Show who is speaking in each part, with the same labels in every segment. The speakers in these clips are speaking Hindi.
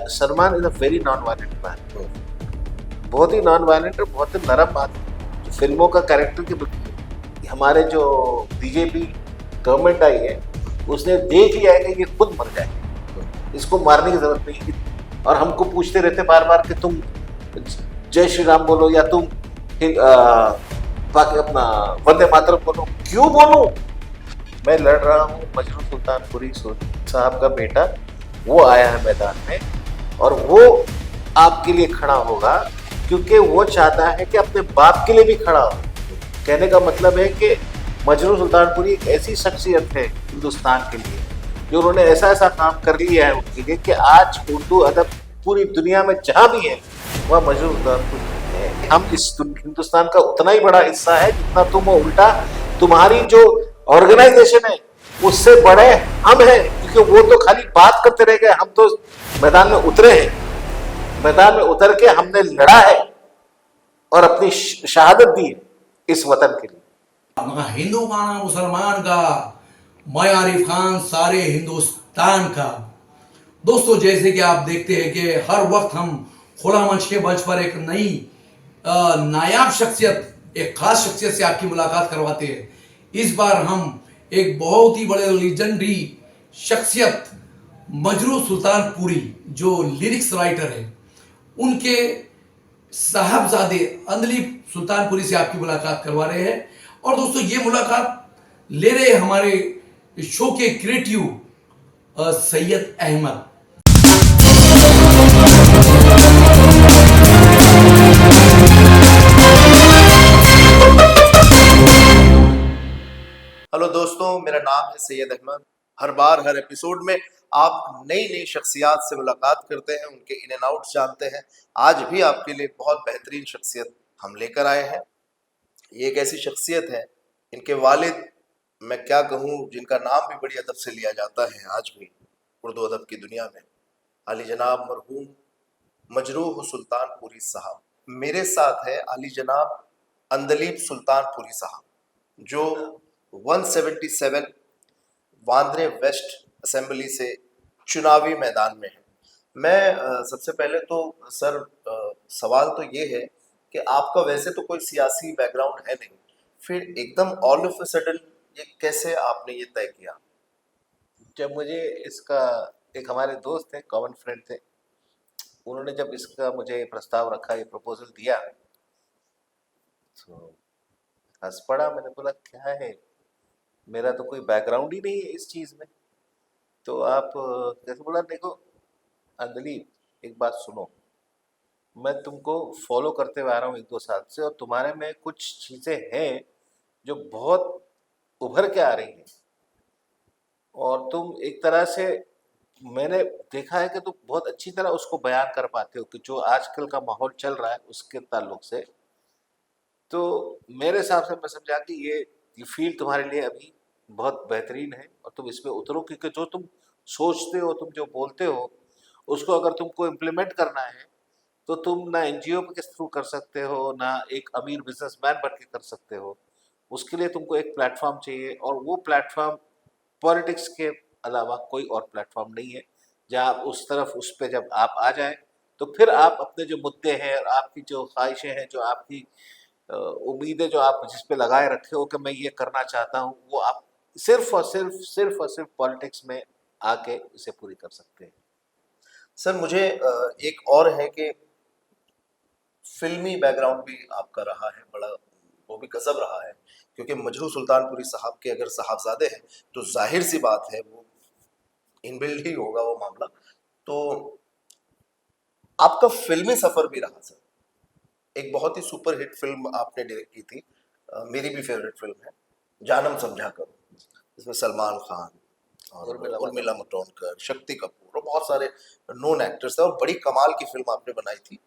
Speaker 1: Salman is a very non violent man, बहुत ही नॉन वायलेंट और बहुत ही नरम आदमी। जो फिल्मों का कैरेक्टर के हमारे जो बीजेपी गवर्नमेंट आई है उसने देख लिया है कि ये खुद मर जाए, इसको मारने की जरूरत नहीं है। और हमको पूछते रहते बार बार कि तुम जय श्री राम बोलो या तुम बाकी अपना वंदे मातरम बोलो। क्यों बोलूं? मैं लड़ रहा हूँ मजनू सुल्तानपुरी साहब का बेटा, वो आया है मैदान में और वो आपके लिए खड़ा होगा क्योंकि वो चाहता है कि अपने बाप के लिए भी खड़ा हो। कहने का मतलब है कि मजनू सुल्तानपुरी एक ऐसी शख्सियत है हिंदुस्तान के लिए जो उन्होंने ऐसा ऐसा काम कर लिया है उनके लिए कि आज उर्दू अदब पूरी दुनिया में जहाँ भी है वह मजनू सुल्तानपुरी है। हम इस हिंदुस्तान का उतना ही बड़ा हिस्सा है जितना तुम हो, उल्टा तुम्हारी जो ऑर्गेनाइजेशन है उससे बड़े हम हैं, क्योंकि वो तो खाली बात करते रह गए, हम तो मैदान में उतरे हैं। मैदान में उतर के हमने लड़ा है और अपनी शहादत दी है इस वतन के लिए।
Speaker 2: ना हिंदू का ना मुसलमान का, मैं आरिफ खान सारे हिंदुस्तान का। दोस्तों, जैसे कि आप देखते हैं कि हर वक्त हम खुला मंच के मंच पर एक नई नायाब शख्सियत, एक खास शख्सियत से आपकी मुलाकात करवाते हैं। इस बार हम एक बहुत ही बड़े लीजेंडरी शख्सियत मजरू सुल्तानपुरी जो लिरिक्स राइटर है, उनके साहबजादे अंदलीब सुल्तानपुरी से आपकी मुलाकात करवा रहे हैं। और दोस्तों, ये मुलाकात ले रहे हमारे शो के क्रिएटिव सैयद अहमद।
Speaker 3: हेलो दोस्तों, मेरा नाम है सैयद अहमद। हर बार हर एपिसोड में आप नई नई शख्सियात से मुलाकात करते हैं, उनके इन एंड आउट्स जानते हैं। आज भी आपके लिए बहुत बेहतरीन शख्सियत हम लेकर आए हैं। ये एक ऐसी शख्सियत है, इनके वालिद, मैं क्या कहूँ, जिनका नाम भी बड़ी अदब से लिया जाता है आज भी उर्दू अदब की दुनिया में, आली जनाब मरहूम मजरूह सुल्तानपुरी साहब। मेरे साथ है आली जनाब अंदलीब सुल्तानपुरी साहब, जो 177 वांद्रे वेस्ट असेंबली से चुनावी मैदान में है। मैं सबसे पहले तो सर, सवाल तो ये है कि आपका वैसे तो कोई सियासी बैकग्राउंड है नहीं, फिर एकदम ऑल ऑफ अ सडन ये कैसे आपने ये तय किया?
Speaker 1: जब मुझे इसका, एक हमारे दोस्त थे, कॉमन फ्रेंड थे, उन्होंने जब इसका मुझे प्रस्ताव रखा, ये प्रपोजल दिया, तो हंस पड़ा। मैंने बोला क्या है, मेरा तो कोई बैकग्राउंड ही नहीं है इस चीज़ में, तो आप कैसे? बोला देखो अंजलि, एक बात सुनो, मैं तुमको फॉलो करते हुए आ रहा हूँ 1-2 साल से, और तुम्हारे में कुछ चीज़ें हैं जो बहुत उभर के आ रही हैं, और तुम एक तरह से, मैंने देखा है कि तुम बहुत अच्छी तरह उसको बयान कर पाते हो कि जो आजकल का माहौल चल रहा है उसके ताल्लुक से। तो मेरे हिसाब से मैं समझा कि ये फील्ड तुम्हारे लिए अभी बहुत बेहतरीन है और तुम इसमें उतरो, क्योंकि जो तुम सोचते हो, तुम जो बोलते हो, उसको अगर तुमको इम्प्लीमेंट करना है तो तुम ना एनजीओ के थ्रू कर सकते हो, ना एक अमीर बिजनेसमैन बन के कर सकते हो। उसके लिए तुमको एक प्लेटफॉर्म चाहिए, और वो प्लेटफॉर्म पॉलिटिक्स के अलावा कोई और प्लेटफॉर्म नहीं है जहाँ आप उस तरफ, उस पर जब आप आ जाए तो फिर आप अपने जो मुद्दे हैं और आपकी जो ख्वाहिशें हैं, जो आपकी उम्मीदें जो आप जिस पे लगाए रखे हो कि मैं ये करना चाहता हूँ, वो आप सिर्फ पॉलिटिक्स में आके इसे पूरी कर सकते हैं।
Speaker 3: सर, मुझे एक और है कि फिल्मी बैकग्राउंड भी आपका रहा है बड़ा, वो भी गजब रहा है, क्योंकि मजरू सुल्तानपुरी साहब के अगर साहबजादे हैं तो जाहिर सी बात है वो इनबिल्ड ही होगा वो मामला। तो आपका फिल्मी सफर भी रहा सर। एक बहुत ही सुपर हिट फिल्म आपने डायरेक्ट की थी, मेरी भी फेवरेट फिल्म है, जानम समझा करो। इसमें सलमान खान और उर्मिला मातोंडकर, शक्ति कपूर और बहुत सारे नोन एक्टर्स थे, और बड़ी कमाल की फिल्म आपने बनाई थी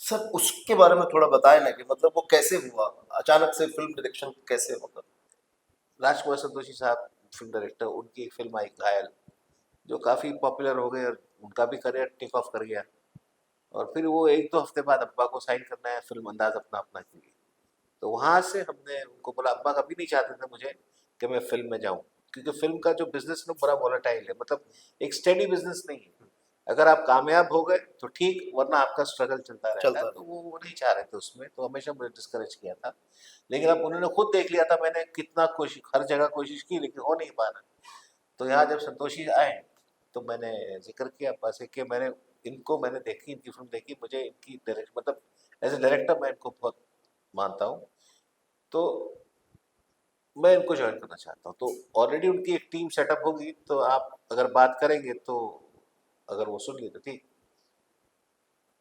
Speaker 3: सर। उसके बारे में थोड़ा बताएं ना, कि मतलब वो कैसे हुआ, अचानक से फिल्म डायरेक्शन कैसे होगा?
Speaker 1: राजकुमार संतोषी साहब फिल्म डायरेक्टर, उनकी एक फिल्म आई घायल, जो काफ़ी पॉपुलर हो गई और उनका भी करियर टेक ऑफ कर गया। और फिर वो 1-2 हफ्ते बाद अब्बा को साइन करना है फिल्म अंदाज अपना अपना के लिए, तो वहाँ से हमने उनको बोला, अब्बा कभी नहीं चाहते थे मुझे कि मैं फिल्म में जाऊँ, क्योंकि फिल्म का जो बिजनेस ना बड़ा वॉलेटाइल है, मतलब एक स्टेडी बिजनेस नहीं है। अगर आप कामयाब हो गए तो ठीक, वरना आपका स्ट्रगल चलता रहता
Speaker 3: चलता
Speaker 1: है।
Speaker 3: रहे।
Speaker 1: तो वो नहीं चाह रहे थे उसमें, तो हमेशा मुझे डिस्करेज किया था। लेकिन अब उन्होंने खुद देख लिया था, मैंने कितना कोशिश, हर जगह कोशिश की, लेकिन हो नहीं पाना। तो यहाँ जब संतोषी आए तो मैंने जिक्र किया बस कि मैंने देखी, इनकी फिल्म देखी, मुझे इनकी डायरेक्ट मतलब एज ए डायरेक्टर मैं इनको बहुत मानता हूँ, तो मैं इनको ज्वाइन करना चाहता हूँ। तो ऑलरेडी उनकी एक टीम सेटअप होगी, तो आप अगर बात करेंगे तो अगर वो सुन लिए तो ठीक।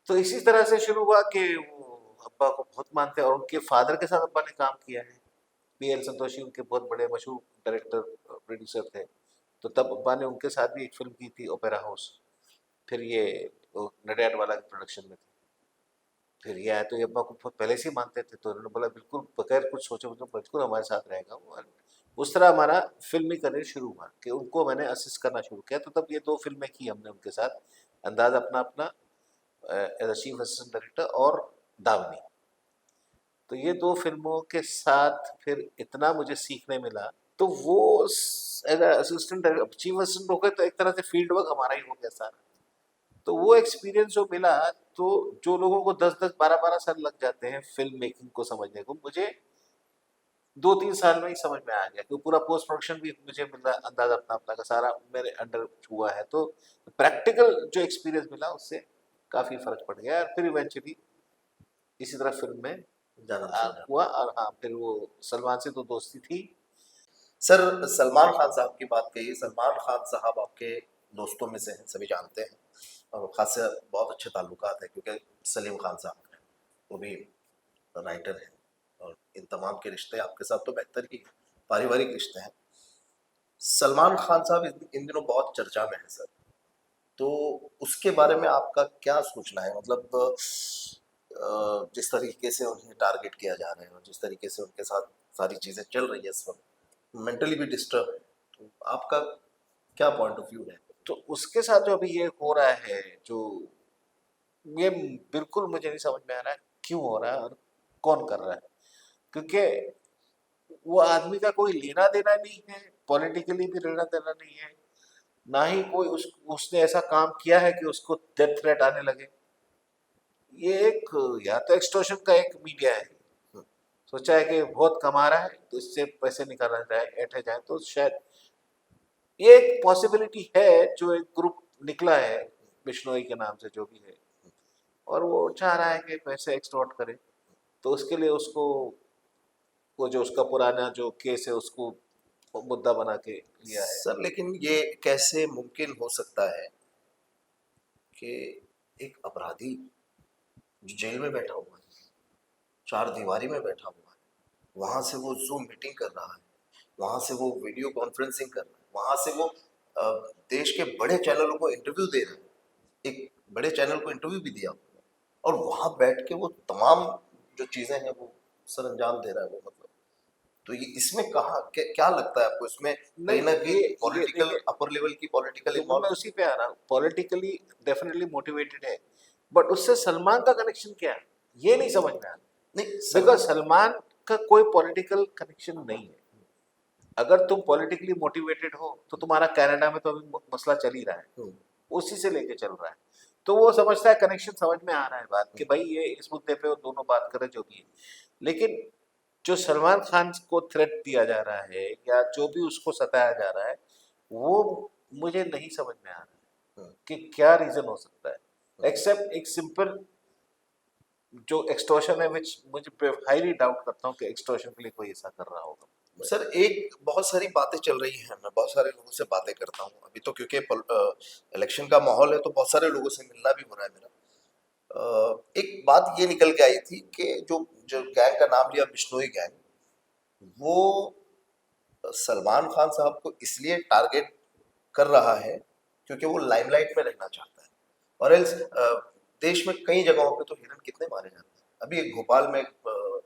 Speaker 1: तो इसी तरह से शुरू हुआ कि वो अब्बा को बहुत मानते हैं, और उनके फादर के साथ अब्बा ने काम किया है। पीएल संतोषी उनके बहुत बड़े मशहूर डायरेक्टर प्रोड्यूसर थे। तो तब अब्बा ने उनके साथ भी एक फिल्म की थी, ओपेरा हाउस। फिर ये नडियाड वाला के प्रोडक्शन में थी। फिर ये आया तो ये अब्बा को बहुत पहले से ही मानते थे, तो उन्होंने बोला बिल्कुल बगैर कुछ सोचे मतलब बिल्कुल हमारे साथ रहेगा वो। और उस तरह हमारा फिल्मी करियर शुरू हुआ कि उनको मैंने असिस्ट करना शुरू किया। तो तब ये 2 फिल्में की हमने उनके साथ, अंदाज़ अपना अपना as a chief assistant director, और दावनी। तो ये 2 फिल्मों के साथ फिर इतना मुझे सीखने मिला। तो वो as a assistant director, chief assistant हो गए तो एक तरह से फील्ड वर्क हमारा ही हो गया सारा। तो वो एक्सपीरियंस जो मिला, तो जो लोगों को 10-10, 12-12 साल लग जाते हैं फिल्म मेकिंग को समझने को, मुझे 2-3 साल में ही समझ में आ गया कि पूरा पोस्ट प्रोडक्शन भी मुझे मिला, अंदाजा अपना अपना का सारा मेरे अंडर हुआ है। तो प्रैक्टिकल जो एक्सपीरियंस मिला उससे काफ़ी फ़र्क पड़ गया, और फिर इवेंचुअली इसी तरह फिल्म में
Speaker 3: जाना शुरू हुआ।
Speaker 1: हुआ। और हाँ, फिर वो सलमान से तो दोस्ती थी।
Speaker 3: सर, सलमान खान साहब की बात कही। सलमान खान साहब आपके दोस्तों में से हैं, सभी जानते हैं, और खास से बहुत अच्छे ताल्लुकात हैं, क्योंकि सलीम खान साहब हैं, वो भी राइटर हैं, और इन तमाम के रिश्ते आपके साथ तो बेहतर ही पारिवारिक रिश्ते हैं। सलमान खान साहब इन दिनों बहुत चर्चा में है सर, तो उसके बारे में आपका क्या सोचना है? मतलब जिस तरीके से उन्हें टारगेट किया जा रहा है, और जिस तरीके से उनके साथ सारी चीज़ें चल रही है इस वक्त, मेंटली भी डिस्टर्ब है, तो आपका क्या पॉइंट ऑफ व्यू है?
Speaker 1: तो उसके साथ जो अभी ये हो रहा है, जो ये बिल्कुल मुझे नहीं समझ में आ रहा है क्यों हो रहा है और कौन कर रहा है। क्योंकि वो आदमी का कोई लेना देना नहीं है, पॉलिटिकली भी लेना देना नहीं है, ना ही कोई उसने ऐसा काम किया है कि उसको डेथ थ्रेट आने लगे। ये एक, या तो एक्सटॉर्शन का एक मीडिया है, सोचा है कि बहुत कमा रहा है तो इससे पैसे निकाला जाए, ऐंठे जाए, तो शायद ये एक पॉसिबिलिटी है। जो एक ग्रुप निकला है बिश्नोई के नाम से, जो भी है, और वो चाह रहा है कि पैसे एक्सटॉर्ट करे, तो उसके लिए उसको वो जो उसका पुराना जो केस है उसको मुद्दा बना के लिया है।
Speaker 3: सर, लेकिन ये कैसे मुमकिन हो सकता है कि एक अपराधी जो जेल में बैठा हुआ है, चार दीवारी में बैठा हुआ है, वहां से वो जूम मीटिंग कर रहा है, वहां से वो वीडियो कॉन्फ्रेंसिंग कर रहा है, वहां से वो देश के बड़े चैनलों को इंटरव्यू दे रहा है, एक बड़े चैनल को इंटरव्यू भी दिया, और वहां बैठ के वो तमाम जो चीजें हैं वो सर अंजाम दे रहा है वो, मतलब तो ये इसमें कहाँ क्या लगता है आपको? इसमें कहीं ना कहीं पॉलिटिकल,
Speaker 1: देखिए,
Speaker 3: अपर लेवल की पॉलिटिकल
Speaker 1: तो मैं उसी पे आ रहा हूँ, पॉलिटिकली डेफिनेटली मोटिवेटेड है, बट उससे सलमान का कनेक्शन क्या है ये नहीं समझ में आ रहा।
Speaker 3: नहीं
Speaker 1: बिकॉज सलमान का कोई पॉलिटिकल कनेक्शन नहीं है। अगर तुम पॉलिटिकली मोटिवेटेड हो तो तुम्हारा कनाडा में तो अभी मसला चल ही रहा है, उसी से लेके चल रहा है। तो वो समझता है, कनेक्शन समझ में आ रहा है बात, कि भाई ये इस मुद्दे पे वो दोनों बात करें जो भी है। लेकिन जो सलमान खान को थ्रेट दिया जा रहा है, या जो भी उसको सताया जा रहा है, वो मुझे नहीं समझ में आ रहा है कि क्या रीजन हो सकता है, एक्सेप्ट एक सिंपल जो एक्सटॉर्शन है, विच मुझे हाईली डाउट करता हूँ कि एक्सटॉर्शन के लिए कोई ऐसा कर रहा होगा।
Speaker 3: सर, एक बहुत सारी बातें चल रही हैं, मैं बहुत सारे लोगों से बातें करता हूँ अभी तो, क्योंकि इलेक्शन का माहौल है, तो बहुत सारे लोगों से मिलना भी हो रहा है मेरा। एक बात ये निकल के आई थी कि जो जो गैंग का नाम लिया, बिश्नोई गैंग, वो सलमान खान साहब को इसलिए टारगेट कर रहा है क्योंकि वो लाइमलाइट में रहना चाहता है, और एल्स देश में कई जगहों पे तो हिरन कितने मारे जाते हैं। अभी एक भोपाल में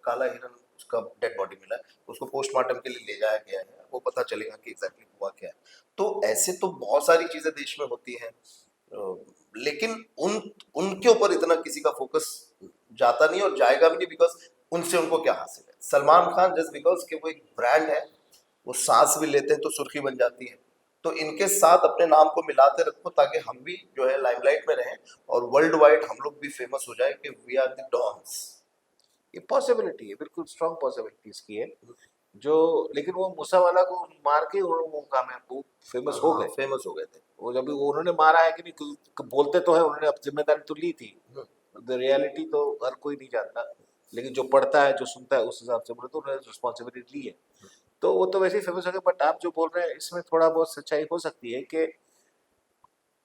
Speaker 3: काला हिरन, उसका डेड बॉडी मिला है, उसको पोस्टमार्टम के लिए ले जाया गया है, वो पता चलेगा कि एग्जैक्टली हुआ क्या है। तो ऐसे तो बहुत सारी चीजें देश में होती हैं, लेकिन उनके ऊपर इतना किसी का फोकस जाता नहीं, और जाएगा भी नहीं, बिकॉज उनसे उनको क्या हासिल है। सलमान खान जस्ट बिकॉज कि वो एक ब्रांड है, वो सांस भी लेते हैं तो सुर्खी बन जाती है, तो इनके साथ अपने नाम को मिलाते रखो ताकि हम भी जो है लाइमलाइट में रहें और वर्ल्ड वाइड हम लोग भी फेमस हो जाए कि वी आर द डॉन्स।
Speaker 1: ये पॉसिबिलिटी है, बिल्कुल स्ट्रांग पॉसिबिलिटी इसकी है। जो लेकिन वो मूसा वाला को मार के वो कामयाब, वो फेमस हो गए।
Speaker 3: फेमस हो गए थे।
Speaker 1: वो जब भी उन्होंने मारा है कि नहीं, बोलते तो है उन्होंने अब जिम्मेदारी तो ली थी, रियलिटी तो हर कोई नहीं जानता, लेकिन जो पढ़ता है जो सुनता है उस हिसाब से बोले तो उन्होंने रिस्पॉन्सिबिलिटी ली है। तो वो तो वैसे ही फेमस हो गए। बट आप जो बोल रहे हैं इसमें थोड़ा बहुत सच्चाई हो सकती है कि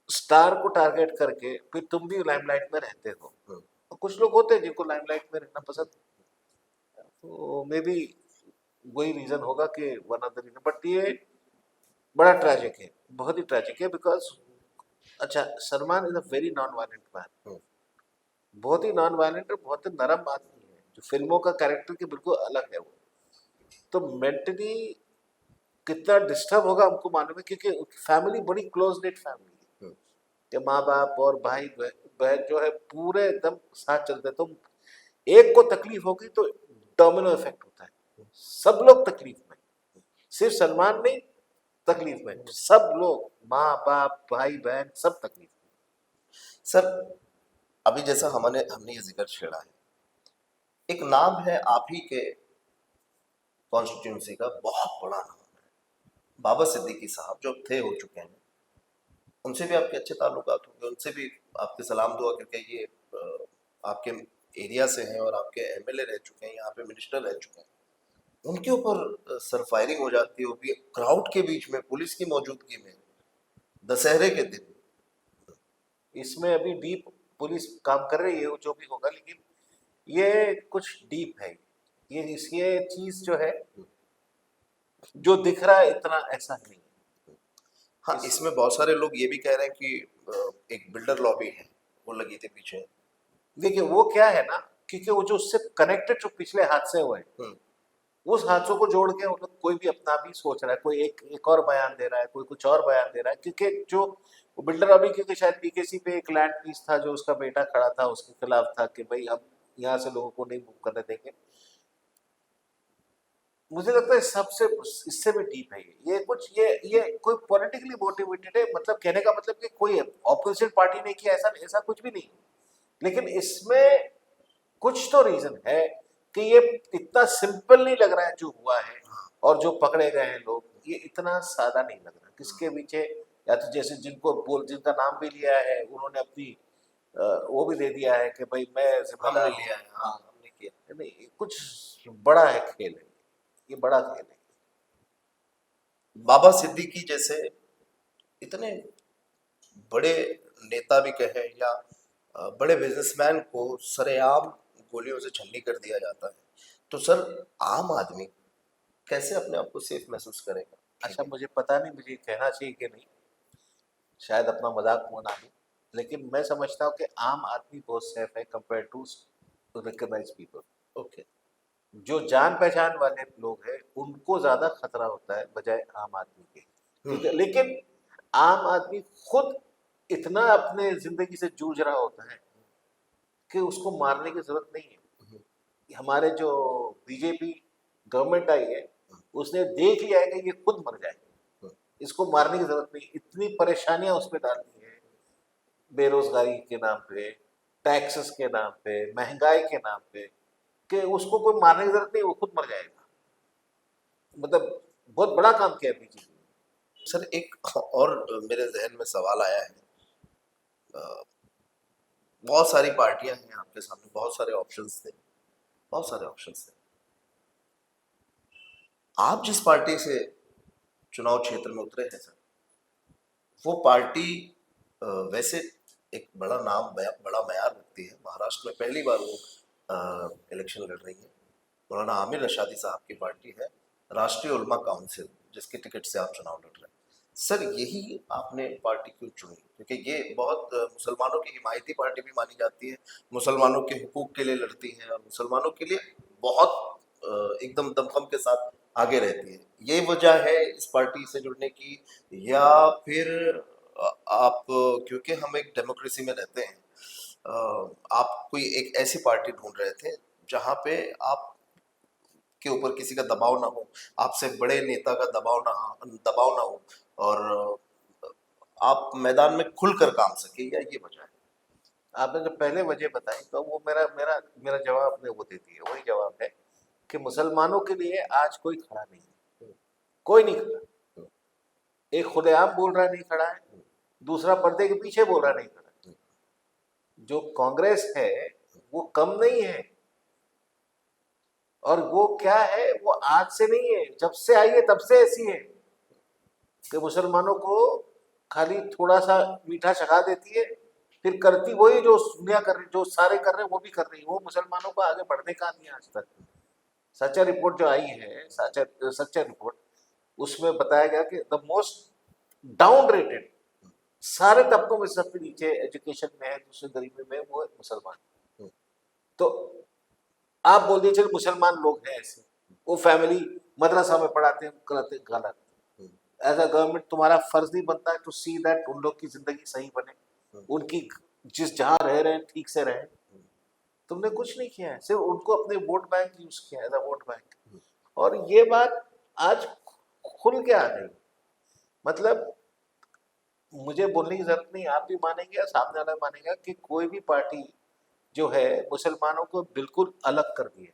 Speaker 1: स्टार को टारगेट करके फिर तुम भी लाइमलाइट में रहते हो। तो कुछ लोग होते हैं जिनको लाइमलाइट में रहना पसंद, तो मे बी वही रीजन होगा कि one of the reason. But ये बड़ा ट्रैजिक है, बहुत ही ट्रैजिक है, बिकॉज अच्छा, Salman is a very non violent man, बहुत ही नॉन वायलेंट और बहुत ही नरम आदमी है, जो फिल्मों का कैरेक्टर के बिल्कुल अलग है वो। तो मेंटली कितना डिस्टर्ब होगा हमको मालूम है, क्योंकि फैमिली बड़ी क्लोज नेट फैमिली है, कि माँ बाप और भाई बहन जो है पूरे एकदम साथ चलते हैं। तो एक को तकलीफ होगी तो डोमिनो इफेक्ट होता है, सब लोग तकलीफ में, सिर्फ सलमान नहीं, तकलीफ में सब लोग, माँ बाप भाई बहन सब तकलीफ में।
Speaker 3: सर अभी जैसा हमने ये जिक्र छेड़ा है, एक नाम है आप ही के कॉन्स्टिट्यूंसी का, बहुत बड़ा नाम है, बाबा सिद्दीकी साहब जो थे हो चुके हैं, उनसे भी आपके अच्छे ताल्लुकात होंगे, उनसे भी आपके सलाम दुआ करके ये आपके एरिया से हैं और आपके एमएलए रह चुके हैं, यहाँ पे मिनिस्टर रह चुके हैं, उनके ऊपर सर फायरिंग हो जाती है, वो भी क्राउड के बीच में, पुलिस की मौजूदगी में, दशहरे के दिन।
Speaker 1: इसमें अभी डीप पुलिस काम कर रही है जो भी होगा, लेकिन ये कुछ डीप है, ये चीज जो है जो दिख रहा है इतना ऐसा नहीं है।
Speaker 3: हाँ, इसमें बहुत सारे लोग ये भी कह रहे हैं कि एक बिल्डर लॉबी है वो लगी थी पीछे।
Speaker 1: देखिए वो क्या है ना, क्योंकि वो जो उससे कनेक्टेड जो पिछले हादसे हुए उस हादसों को जोड़ के उन कोई भी अपना भी सोच रहा है, कोई एक और बयान दे रहा है, कोई कुछ और बयान दे रहा है, क्योंकि जो बिल्डर अभी, क्योंकि शायद पीकेसी पे एक लैंड पीस था जो उसका बेटा खड़ा था उसके खिलाफ था कि भाई हम यहाँ से लोगों को नहीं मूव करने देंगे। मुझे लगता है सबसे इससे भी डीप है ये कुछ ये कोई पॉलिटिकली मोटिवेटेड है, मतलब कहने का मतलब कि कोई ऑपोजिशन पार्टी ने किया ऐसा ऐसा कुछ भी नहीं, लेकिन इसमें कुछ तो रीजन है कि ये इतना सिंपल नहीं लग रहा है जो हुआ है, और जो पकड़े गए हैं लोग ये इतना सादा नहीं लग रहा। किसके पीछे, या तो जैसे जिनका नाम भी लिया है उन्होंने अपनी वो भी दे दिया है कि भाई मैं
Speaker 3: हमने लिया है, हाँ हमने किया।
Speaker 1: नहीं, कुछ बड़ा है खेल है, ये बड़ा खेल है।
Speaker 3: बाबा सिद्दीकी जैसे इतने बड़े नेता भी कहे या बड़े बिजनेसमैन को सरेआम गोलियों से छन्नी कर दिया जाता है, तो सर आम आदमी कैसे अपने आप को सेफ महसूस करेगा?
Speaker 1: अच्छा मुझे पता नहीं मुझे कहना चाहिए कि नहीं, शायद अपना मजाक बना दूं, लेकिन मैं समझता हूँ कि आम आदमी बहुत सेफ है compare to recognise people.
Speaker 3: Okay.
Speaker 1: जो जान पहचान वाले लोग हैं उनको ज्यादा खतरा होता है बजाय आम आदमी के, ठीक है, लेकिन आम आदमी खुद इतना अपने जिंदगी से जूझ रहा होता है कि उसको मारने की जरूरत नहीं है। हमारे जो बीजेपी गवर्नमेंट आई है उसने देख लिया है कि ये खुद मर जाएगा, इसको मारने की जरूरत नहीं, इतनी परेशानियां उस पर डालनी है, बेरोजगारी के नाम पे, टैक्सेस के नाम पे, महंगाई के नाम पे, कि उसको कोई मारने की जरूरत नहीं, वो खुद मर जाएगा। मतलब बहुत बड़ा काम किया है बीजेपी।
Speaker 3: सर एक और मेरे जहन में सवाल आया है, बहुत सारी पार्टियां हैं आपके सामने, बहुत सारे ऑप्शंस थे, बहुत सारे ऑप्शंस थे, आप जिस पार्टी से चुनाव क्षेत्र में उतरे हैं सर, वो पार्टी वैसे एक बड़ा नाम बड़ा मयार रखती है, महाराष्ट्र में पहली बार वो इलेक्शन लड़ रही है, मौलाना आमिर रशादी साहब की पार्टी है राष्ट्रीय उलमा काउंसिल, जिसके टिकट से आप चुनाव लड़ रहे हैं। सर यही आपने पार्टी क्यों चुनी? क्योंकि ये बहुत मुसलमानों की हिमायती पार्टी भी मानी जाती है, मुसलमानों के हुकूक के लिए लड़ती है और मुसलमानों के लिए बहुत एकदम दमखम के साथ आगे रहती है, ये वजह है इस पार्टी से जुड़ने की? या फिर आप क्योंकि हम एक डेमोक्रेसी में रहते हैं, आप कोई एक ऐसी पार्टी ढूंढ रहे थे जहां पे आप के ऊपर किसी का दबाव ना हो, आपसे बड़े नेता का दबाव ना हो, और आप मैदान में खुलकर काम सके, या ये वजह है?
Speaker 1: आपने जो पहले वजह बताई तो वो मेरा मेरा मेरा जवाब आपने वो दे दिया, वही जवाब है कि मुसलमानों के लिए आज कोई खड़ा नहीं है, कोई नहीं खड़ा। एक खुलेआम बोल रहा नहीं खड़ा है, दूसरा पर्दे के पीछे बोल रहा नहीं खड़ा है। जो कांग्रेस है वो कम नहीं है, और वो क्या है, वो आज से नहीं है, जब से आई है तब से ऐसी है कि मुसलमानों को खाली थोड़ा सा मीठा चखा देती है, फिर करती वही जो दुनिया कर रही, जो सारे कर रहे हैं वो भी कर रही है। वो मुसलमानों को आगे बढ़ने का नहीं आज तक। सच्चा रिपोर्ट जो आई है, सच्चा रिपोर्ट, उसमें बताया गया कि द मोस्ट डाउन रेटेड सारे तबकों में सबसे नीचे एजुकेशन में है, दूसरे गरीबी में, वो है मुसलमान। तो आप बोल दीजिए चलो मुसलमान लोग हैं ऐसे, वो फैमिली मदरसा में पढ़ाते हैं, कराते, गलत। एज अ गवर्नमेंट तुम्हारा फर्ज नहीं बनता है टू सी दैट उन लोग की जिंदगी सही बने, उनकी जिस जहां रह रहे हैं ठीक से रहे। तुमने कुछ नहीं किया है, सिर्फ उनको अपने वोट बैंक यूज किया एज अ वोट बैंक। और ये बात आज खुल के आ गई। मतलब मुझे बोलने की जरूरत नहीं, आप भी मानेंगे या सामने वाला मानेगा कि कोई भी पार्टी जो है मुसलमानों को बिल्कुल अलग कर दी है।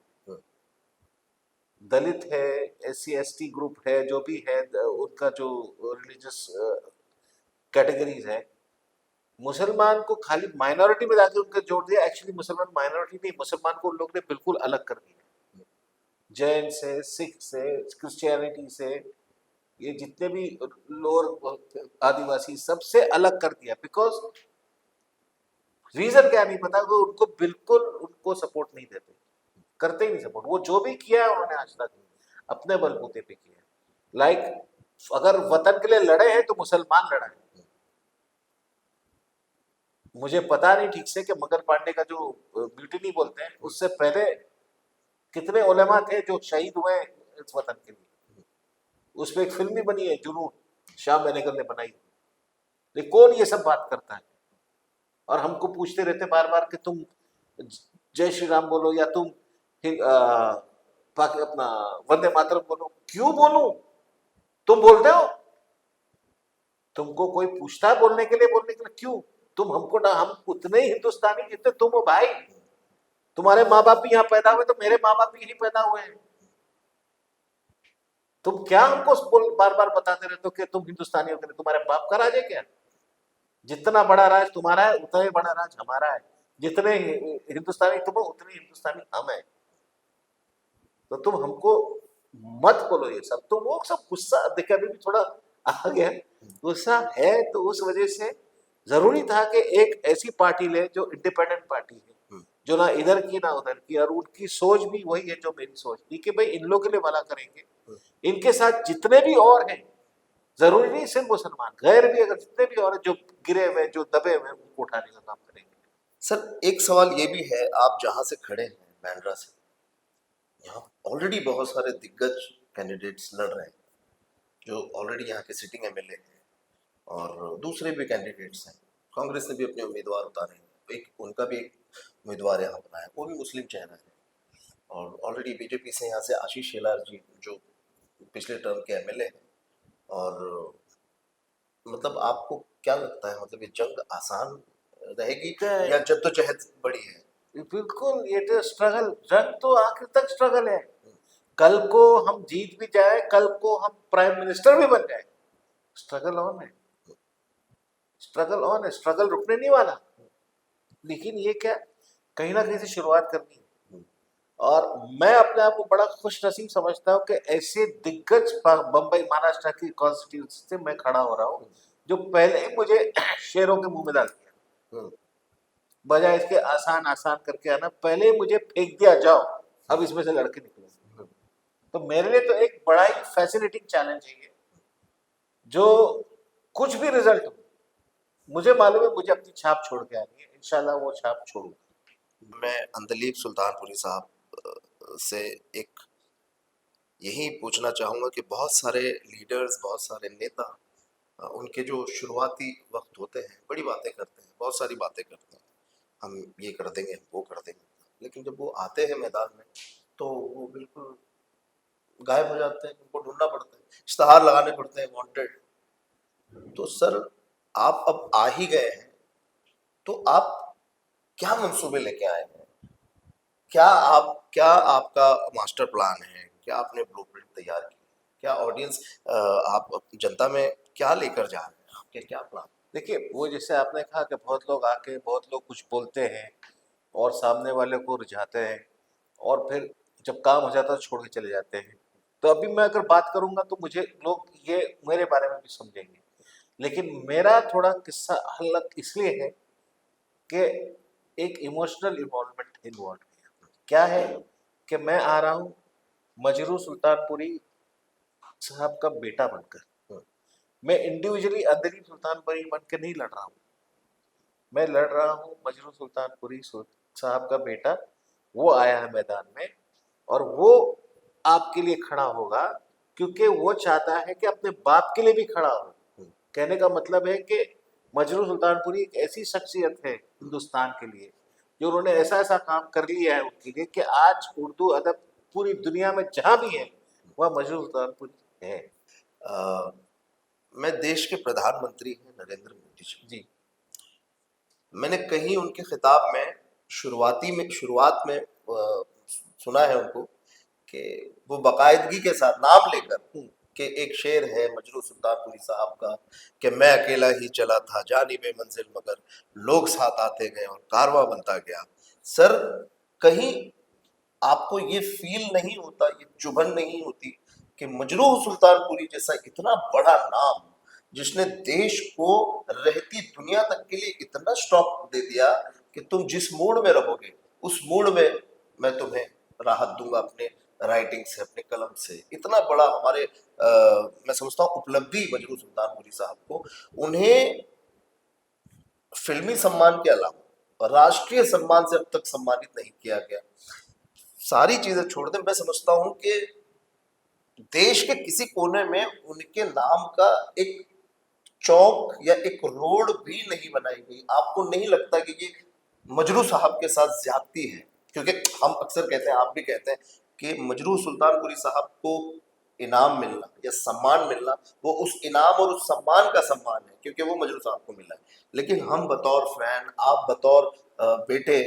Speaker 1: दलित है, SC ST ग्रुप है, जो भी है, उनका जो रिलीजियस कैटेगरीज है, मुसलमान को खाली माइनॉरिटी में जाके उनके जोड़ दिया। एक्चुअली मुसलमान माइनॉरिटी नहीं, मुसलमान को उन लोग ने बिल्कुल अलग कर दिया। जैन से, सिख से, क्रिश्चियनिटी से, ये जितने भी लोअर आदिवासी, सबसे अलग कर दिया। बिकॉज रीजन क्या नहीं पता, वो उनको बिल्कुल उनको सपोर्ट नहीं देते, करते ही नहीं सपोर्ट। वो जो भी किया है उन्होंने आज तक अपने बलबूते पे किया है। लाइक अगर वतन के लिए लड़े हैं तो मुसलमान लड़ा है। मुझे पता नहीं ठीक से कि मगर पांडे का जो म्यूटिनी बोलते हैं, उससे पहले कितने उलेमा थे जो शहीद हुए इस वतन के लिए। उस पर एक फिल्म भी बनी है, जुनून, शाह बेनेगल ने बनाई। लेकिन कौन ये सब बात करता है? और हमको पूछते रहते बार बार कि तुम जय श्री राम बोलो, या तुम अपना वंदे मातरम बोलो। क्यों बोलूं? तुम बोलते हो? तुमको कोई पूछता है बोलने के लिए क्यों? तुम हमको ना, हम उतने ही हिंदुस्तानी जितने तुम हो भाई। तुम्हारे माँ बाप भी यहाँ पैदा हुए, तो मेरे माँ बाप भी यही पैदा हुए हैं। तुम क्या हमको बार बार बताते रहते हो कि तुम हिंदुस्तानी हो, तुम्हारे बाप का राज है क्या? जितना बड़ा राज तुम्हारा है उतना ही बड़ा राज हमारा है। जितने हिंदुस्तानी तुम हो उतने हिंदुस्तानी हम हैं। तो तुम हमको मत बोलो ये सब। तो वो सब गुस्सा देखा, अभी भी थोड़ा आ गया गुस्सा है, तो उस वजह से जरूरी था कि एक ऐसी पार्टी ले जो इंडिपेंडेंट पार्टी है, जो ना इधर की ना उधर की, और उनकी सोच भी वही है जो मेरी सोच थी कि भाई इन लोगों के लिए भला करेंगे। इनके साथ जितने भी और हैं, जरूरी नहीं सिर्फ मुसलमान, गैर भी, अगर जितने भी और जो गिरे हुए, जो दबे हुए, उनको उठाने का काम करेंगे।
Speaker 3: सर एक सवाल ये भी है, आप जहाँ से खड़े हैं बांद्रा से, यहाँ ऑलरेडी बहुत सारे दिग्गज कैंडिडेट्स लड़ रहे हैं जो ऑलरेडी यहाँ के सिटिंग MLA हैं, और दूसरे भी कैंडिडेट्स हैं। कांग्रेस ने भी अपने उम्मीदवार उतारे हैं, एक उनका भी एक उम्मीदवार यहाँ बनाया, वो भी मुस्लिम चेहरा है। और ऑलरेडी BJP से यहाँ से आशीष शेलार जी, जो पिछले टर्म के MLA हैं। और मतलब आपको क्या लगता है, मतलब ये जंग आसान रहेगी या जद्दोजहद बड़ी है?
Speaker 1: बिल्कुल, ये तो स्ट्रगल, जंग तो आखिर तक स्ट्रगल है। कल को हम जीत भी जाए, कल को हम प्राइम मिनिस्टर भी बन जाए, स्ट्रगल ऑन है, स्ट्रगल ऑन है, स्ट्रगल रुकने नहीं वाला। लेकिन ये क्या, कहीं ना कहीं से शुरुआत करनी है। और मैं अपने आप को बड़ा खुश नसीब समझता हूँ कि ऐसे दिग्गज बम्बई महाराष्ट्र की कॉन्स्टिट्यूंसी से मैं खड़ा हो रहा हूँ, जो पहले ही मुझे शेरों के मुंह में डाल दिया, बजाय इसके आसान आसान करके आना, पहले ही मुझे फेंक दिया, जाओ अब इसमें से लड़के निकले। तो मेरे लिए तो एक बड़ा ही फैसिनेटिंग चैलेंज है ये, जो कुछ भी रिजल्ट हो, मुझे मालूम है मुझे अपनी छाप छोड़ के आनी है, इंशाल्लाह वो छाप छोड़ूंगा।
Speaker 3: मैं अंदलीब सुल्तानपुरी साहब से एक यही पूछना चाहूँगा कि बहुत सारे लीडर्स, बहुत सारे नेता, उनके जो शुरुआती वक्त होते हैं, बड़ी बातें करते हैं, बहुत सारी बातें करते हैं, हम ये कर देंगे, वो कर देंगे, लेकिन जब वो आते हैं मैदान में तो वो बिल्कुल गायब हो जाते हैं। उनको ढूंढना पड़ता है, इश्तहार लगाने पड़ते हैं, वांटेड, तो सर आप अब आ ही गए हैं, तो आप क्या मंसूबे लेके आए हैं? क्या आपका मास्टर प्लान है? क्या आपने ब्लूप्रिंट तैयार की? क्या ऑडियंस आप जनता में क्या लेकर जा रहे हैं? आपके क्या प्लान?
Speaker 1: देखिए, वो जैसे आपने कहा कि बहुत लोग आके बहुत लोग कुछ बोलते हैं और सामने वाले को रिझाते हैं और फिर जब काम हो जाता है छोड़ के चले जाते हैं। तो अभी मैं अगर बात करूँगा तो मुझे लोग ये मेरे बारे में भी समझेंगे। लेकिन मेरा थोड़ा किस्सा अलग इसलिए है कि एक इमोशनल इन्वॉल्वमेंट इन्वॉल्व है। क्या है कि मैं आ रहा हूँ मजरू सुल्तानपुरी साहब का बेटा बनकर। मैं इंडिविजुअली अंदरी सुल्तानपुरी बन के नहीं लड़ रहा हूँ, मैं लड़ रहा हूँ मजरू सुल्तानपुरी साहब का बेटा। वो आया है मैदान में और वो आपके लिए खड़ा होगा क्योंकि वो चाहता है कि अपने बाप के लिए भी खड़ा हो। कहने का मतलब है कि मजरू सुल्तानपुरी एक ऐसी शख्सियत है हिंदुस्तान के लिए जो उन्होंने ऐसा ऐसा काम कर लिया है उनके लिए कि आज उर्दू अदब पूरी दुनिया में जहाँ भी है वह मजरू सुल्तानपुरी है।
Speaker 3: अ, मैं देश के प्रधानमंत्री हैं नरेंद्र मोदी जी।
Speaker 1: जी।
Speaker 3: मैंने कहीं उनके खिताब में शुरुआत में सुना है उनको कि वो बाकायदगी के साथ नाम लेकर कि एक शेर है मजरू सुल्तानपुरी साहब का कि मैं अकेला ही चला था जानिबे मंजिल मगर लोग साथ आते गए और कारवां बनता गया। सर कहीं आपको ये फील नहीं होता, ये चुभन नहीं होती कि मजरू सुल्तानपुरी जैसा इतना बड़ा नाम जिसने देश को रहती दुनिया तक के लिए इतना स्टॉक दे दिया कि तुम जिस मूड में रहोगे उस मूड में मैं तुम्हें राहत दूंगा अपने राइटिंग से, अपने कलम से। इतना बड़ा हमारे मैं समझता हूँ उपलब्धि मजरू सुल्तानपुरी साहब को, उन्हें फिल्मी सम्मान के अलावा राष्ट्रीय सम्मान से अब तक सम्मानित नहीं किया गया। सारी चीजें छोड़ दें, मैं समझता हूं कि देश के किसी कोने में उनके नाम का एक चौक या एक रोड भी नहीं बनाई गई। आपको नहीं लगता कि ये मजरू साहब के साथ ज्यादती है? क्योंकि हम अक्सर कहते हैं, आप भी कहते हैं कि मजरू सुल्तानपुरी साहब को इनाम मिलना या सम्मान मिलना, वो उस इनाम और उस सम्मान का सम्मान है क्योंकि वो मजरू साहब को मिला है। लेकिन हम बतौर फैन, आप बतौर बेटे,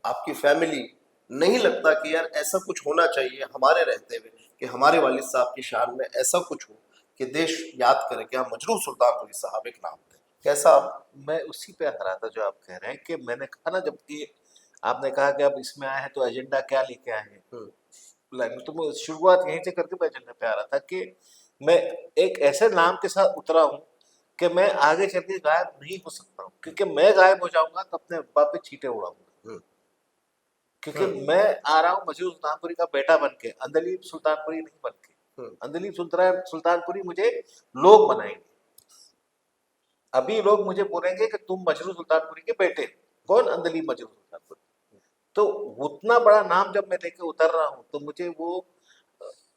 Speaker 3: आपकी फैमिली, नहीं लगता कि यार ऐसा कुछ होना चाहिए हमारे रहते हुए कि हमारे वालिद साहब की शान में ऐसा कुछ हो कि देश याद करे कि हाँ मजरू सुल्तानपुरी साहब एक नाम थे? कैसा आप?
Speaker 1: मैं उसी पे आ रहा था जो आप कह रहे हैं कि मैंने कहा ना, जबकि आपने कहा कि अब इसमें आए हैं तो एजेंडा क्या लेके आए हैं लाइन में, तो मैं शुरुआत यहीं से करके मैं एजेंडा पे आ रहा था कि मैं एक ऐसे नाम के साथ उतरा हूँ कि मैं आगे चल के गायब नहीं हो सकता हूँ, क्योंकि मैं गायब हो जाऊंगा तो अपने बाप पे चीटे उड़ाऊंगा। क्योंकि मैं आ रहा हूँ मजरू सुल्तानपुरी का बेटा बन के, अंदलीब सुल्तानपुरी नहीं बन के। अंदलीब सुल्तानपुरी मुझे लोग बनाएंगे। अभी लोग मुझे बोलेंगे कि तुम मजरू सुल्तानपुरी के बेटे। कौन? अंदलीब मजरू सुल्तानपुरी। तो उतना बड़ा नाम जब मैं लेके उतर रहा हूँ तो मुझे वो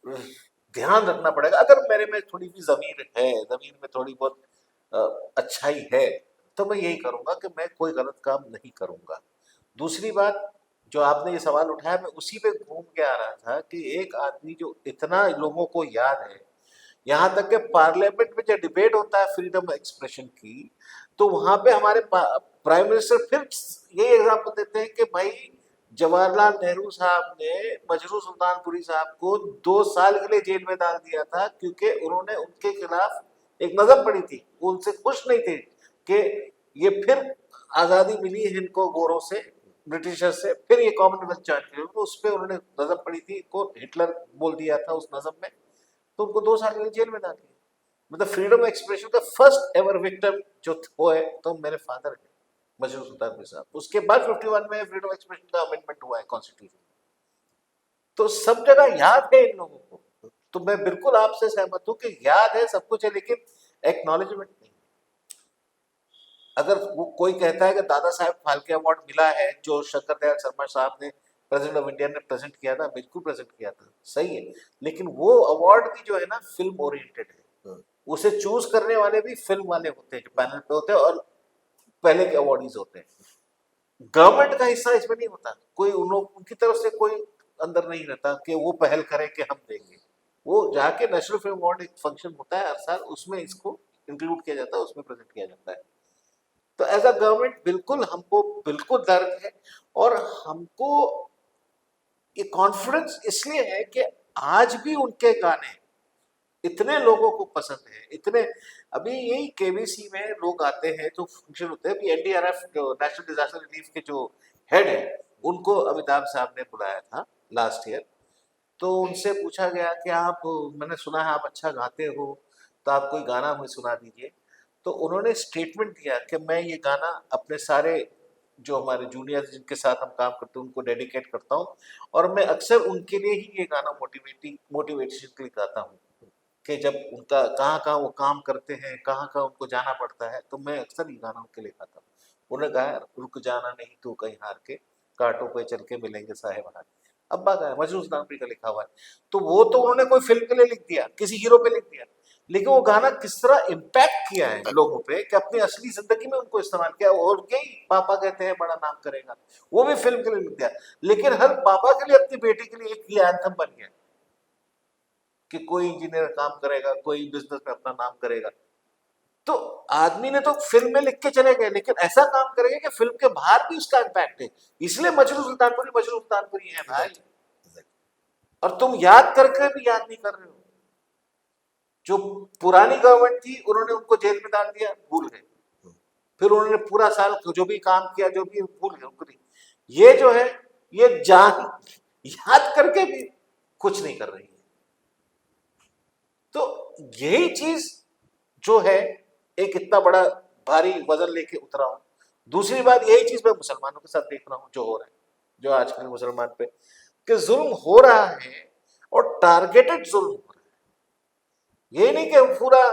Speaker 1: ध्यान रखना पड़ेगा। अगर मेरे में थोड़ी भी जमीर है, जमीर में थोड़ी बहुत अच्छाई है, तो मैं यही करूंगा कि मैं कोई गलत काम नहीं करूंगा। दूसरी बात, जो आपने ये सवाल उठाया, मैं उसी पे घूम के आ रहा था कि एक आदमी जो इतना लोगों को याद है, यहाँ तक कि पार्लियामेंट में जब डिबेट होता है फ्रीडम एक्सप्रेशन की, तो वहां पे हमारे प्राइम मिनिस्टर फिर यही एग्जाम्पल देते हैं कि भाई जवाहरलाल नेहरू साहब ने मजरू सुल्तानपुरी साहब को 2 साल के लिए जेल में डाल दिया था क्योंकि उन्होंने उनके खिलाफ एक नज़म पढ़ी थी। वो उनसे खुश नहीं थे कि ये फिर आज़ादी मिली है इनको गोरों से, ब्रिटिशर से, फिर ये कॉमनवेल्थ ज्वाइन किया। तो उस पर उन्होंने नज़म पढ़ी थी, को हिटलर बोल दिया था उस नज़म में, तो उनको 2 साल के लिए जेल में डाल दिया। मतलब फ्रीडम एक्सप्रेशन का फर्स्ट एवर विक्टिम जो वो है तो मेरे फादर है, मजरू सुल्तानपुरी साहब। उसके बाद 51 में फ्रीडम एक्सप्रेशन का अमेंडमेंट हुआ है कॉन्स्टिट्यूशन। तो सब जगह याद है इन लोगों को। तो मैं बिल्कुल आपसे सहमत हूं कि याद है सब कुछ है, लेकिन एक्नॉलेजमेंट नहीं। अगर वो कोई कहता है कि दादा साहब फाल्के अवार्ड मिला है जो शंकर दयाल शर्मा साहब ने प्रेसिडेंट ऑफ इंडिया ने प्रेजेंट किया था, बिल्कुल प्रेजेंट किया था, सही है, लेकिन वो अवार्ड भी जो है ना फिल्म ओरिएंटेड है। उसे चूज करने वाले भी फिल्म वाले होते हैं जो पैनल पे होते हैं और पहले के अवार्डीज होते हैं। गवर्नमेंट का हिस्सा इसमें नहीं होता, कोई उनकी तरफ से कोई अंदर नहीं रहता कि वो पहल करे कि हम देंगे। वो जाके नेशनल फिल्म अवार्ड एक फंक्शन होता है हर साल, उसमें इसको इंक्लूड किया जाता है, उसमें प्रेजेंट किया जाता है। तो एज अ गवर्नमेंट बिल्कुल हमको बिल्कुल दर्द है, और हमको ये कॉन्फिडेंस इसलिए है कि आज भी उनके गाने इतने लोगों को पसंद है, इतने। अभी यही केबीसी में लोग आते हैं, जो फंक्शन होते हैं, अभी एनडीआरएफ जो नेशनल डिजास्टर रिलीफ के जो हेड है, उनको अमिताभ साहब ने बुलाया था लास्ट ईयर। तो उनसे पूछा गया कि आप, मैंने सुना है आप अच्छा गाते हो, तो आप कोई गाना हमें सुना दीजिए। तो उन्होंने स्टेटमेंट दिया कि मैं ये गाना अपने सारे जो हमारे जूनियर्स जिनके साथ हम काम करते हैं उनको डेडिकेट करता हूँ, और मैं अक्सर उनके लिए ही ये गाना मोटिवेशन के लिए गाता हूँ, कि जब उनका कहाँ कहाँ वो काम करते हैं, कहाँ कहाँ उनको जाना पड़ता है, तो मैं अक्सर ये गाना उनके लिए गाता हूँ। उन्होंने कहा, रुक जाना नहीं तू कहीं हार के, कांटों पे चल के मिलेंगे साहेब हार। अब्बा का है, मजनू सुल्तानपुरी का लिखा हुआ है। तो वो तो उन्होंने कोई फिल्म के लिए लिख दिया, किसी हीरो पे लिख दिया, लेकिन वो गाना किस तरह इम्पैक्ट किया है लोगों पे, कि अपनी असली जिंदगी में उनको इस्तेमाल किया, और यही पापा कहते हैं बड़ा नाम करेगा, वो भी फिल्म के लिए लिख दिया। लेकिन हर पापा के लिए अपनी बेटी के लिए एक ये एंथम बन गया कि कोई इंजीनियर काम करेगा, कोई बिजनेस में अपना नाम करेगा। तो आदमी ने तो फिल्म में लिख के चले गए, लेकिन ऐसा काम करेंगे कि फिल्म के बाहर भी उसका इम्पैक्ट है। इसलिए मजनू सुल्तानपुरी है भाई। और तुम याद करके भी याद नहीं कर रहे हो। जो पुरानी गवर्नमेंट थी, उन्होंने उनको जेल में डाल दिया, भूल गए। फिर उन्होंने पूरा साल जो भी काम किया, जो भी, भूल गए उनको। ये जो है, ये जान याद करके भी कुछ नहीं कर रही है। तो यही चीज जो है, एक इतना बड़ा भारी वजन लेके उतरा हूं। दूसरी बात, यही चीज मैं मुसलमानों के साथ देख रहा हूं, जो हो रहा है, जो आजकल मुसलमान पे कि जुल्म हो रहा है, और टारगेटेड जुल्म हो रहा है। ये नहीं कि पूरा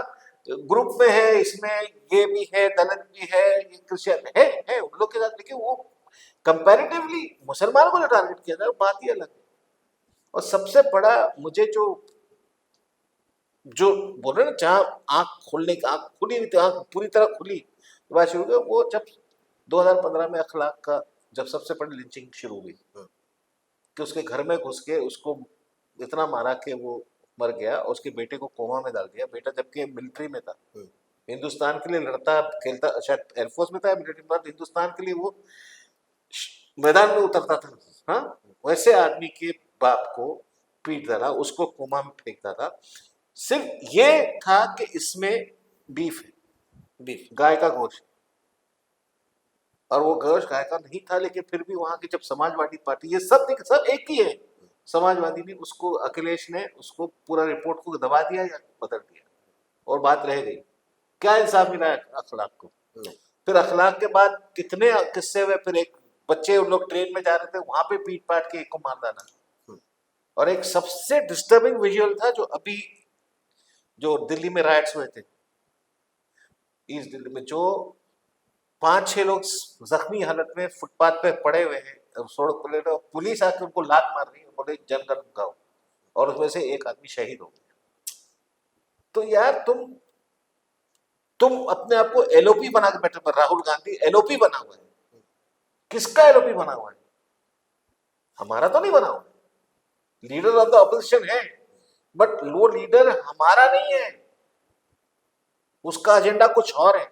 Speaker 1: ग्रुप में है, इसमें ये भी है, दलित भी है, ये क्रिश्चियन है उन लोग के साथ, लेकिन वो कंपैरेटिवली मुसलमानों को जो टारगेट किया था, वो बात ही अलग है। और सबसे बड़ा मुझे जो बोल रहे ना, जहाँ आंख खोलने की, आंख खुली नहीं थी, आंख पूरी तरह खुली तो बात शुरू हुई, वो जब 2015 में अखलाक का जब सबसे बड़ी लिंचिंग शुरू हुई, कि उसके घर में घुस के उसको इतना मारा कि वो मर गया, और उसके बेटे को कोमा में डाल दिया। बेटा जबकि मिलिट्री में था, हिंदुस्तान के लिए लड़ता खेलता, शायद एयरफोर्स में था, मिलिट्री में था, हिंदुस्तान के लिए वो मैदान में उतरता था। हाँ, वैसे आदमी के बाप को पीट डाला, उसको कोमा में फेंकता था। सिर्फ ये था कि इसमें बीफ है, बीफ गाय का गोश्त, और वो गोश्त गाय का नहीं था, लेकिन फिर भी वहां की जब समाजवादी पार्टी, ये सब एक ही है, समाजवादी ने उसको, अखिलेश ने उसको पूरा रिपोर्ट को दबा दिया या बदल दिया, और बात रह गई। क्या इंसाफ मिला है अखलाक को? फिर अखलाक के बाद कितने किस्से हुए, फिर एक बच्चे, उन लोग ट्रेन में जा रहे थे, वहां पे पीट पाट के एक को मार डाला। और एक सबसे डिस्टर्बिंग विजुअल था, जो अभी जो दिल्ली में राइट्स हुए थे, ईस्ट दिल्ली में, जो 5-6 लोग जख्मी हालत में फुटपाथ पे पड़े हुए हैं, सड़क पर लेटे, पुलिस आके उनको लात मार रही है, बोले जनगण गाओ, और उसमें से एक आदमी शहीद हो गया। तो यार तुम अपने आप को एलओपी बना के बैठे, राहुल गांधी एलओपी बना हुआ है। किसका एलओपी बना हुआ है? हमारा तो नहीं बना हुआ, लीडर ऑफ द ऑपोजिशन है, बट वो लीडर हमारा नहीं है, उसका एजेंडा कुछ और है,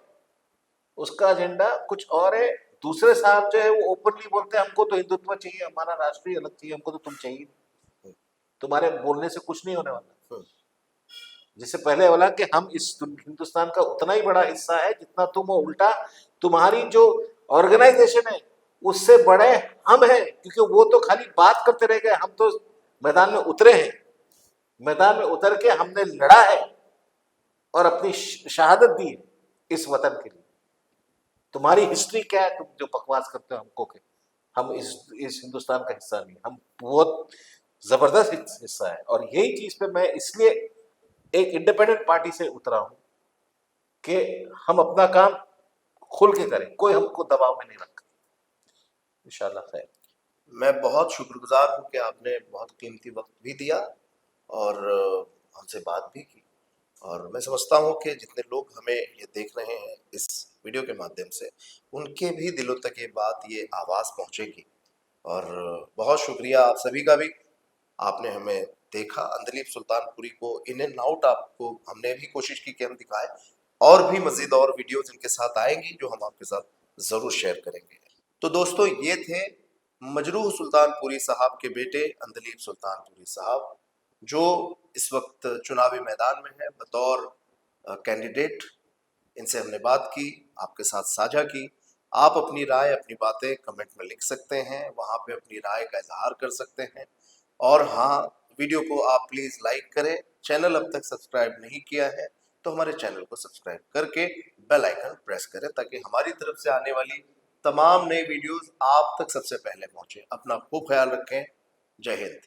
Speaker 1: उसका एजेंडा कुछ और है। दूसरे साहब जो है वो ओपनली बोलते हैं, हमको तो हिंदुत्व चाहिए, हमारा राष्ट्रीय अलग चाहिए, हमको तो तुम चाहिए नहीं, तुम्हारे बोलने से कुछ नहीं होने वाला। जिससे पहले बोला कि हम इस हिंदुस्तान का उतना ही बड़ा हिस्सा है जितना तुम हो, उल्टा तुम्हारी जो ऑर्गेनाइजेशन है उससे बड़े हम हैं, क्योंकि वो तो खाली बात करते रह गए, हम तो मैदान में उतरे हैं, मैदान में उतर के हमने लड़ा है और अपनी शहादत दी है इस वतन के लिए। तुम्हारी हिस्ट्री क्या है, तुम जो बकवास करते हो हमको के हम इस हिंदुस्तान का हिस्सा नहीं, हम बहुत जबरदस्त हिस्सा है। और यही चीज पे मैं इसलिए एक इंडिपेंडेंट पार्टी से उतरा हूं कि हम अपना काम खुल के करें, कोई हमको दबाव में नहीं रखा। इंशाल्लाह खैर।
Speaker 3: मैं बहुत शुक्रगुजार हूँ कि आपने बहुत कीमती वक्त भी दिया और हमसे बात भी की, और मैं समझता हूँ कि जितने लोग हमें ये देख रहे हैं इस वीडियो के माध्यम से, उनके भी दिलों तक ये बात, ये आवाज़ पहुँचेगी। और बहुत शुक्रिया आप सभी का भी, आपने हमें देखा, अंदलीब सुल्तानपुरी को इन एंड आउट आपको हमने भी कोशिश की कि हम दिखाएं, और भी मजीद और वीडियोस इनके साथ आएंगी जो हम आपके साथ जरूर शेयर करेंगे। तो दोस्तों ये थे मजरूह सुल्तानपुरी साहब के बेटे अंदलीब सुल्तानपुरी साहब, जो इस वक्त चुनावी मैदान में है बतौर कैंडिडेट। इनसे हमने बात की, आपके साथ साझा की। आप अपनी राय, अपनी बातें कमेंट में लिख सकते हैं, वहाँ पे अपनी राय का इजहार कर सकते हैं। और हाँ, वीडियो को आप प्लीज़ लाइक करें। चैनल अब तक सब्सक्राइब नहीं किया है तो हमारे चैनल को सब्सक्राइब करके बेल आइकन प्रेस करें, ताकि हमारी तरफ से आने वाली तमाम नई वीडियोस आप तक सबसे पहले पहुंचे। अपना खूब ख्याल रखें। जय हिंद।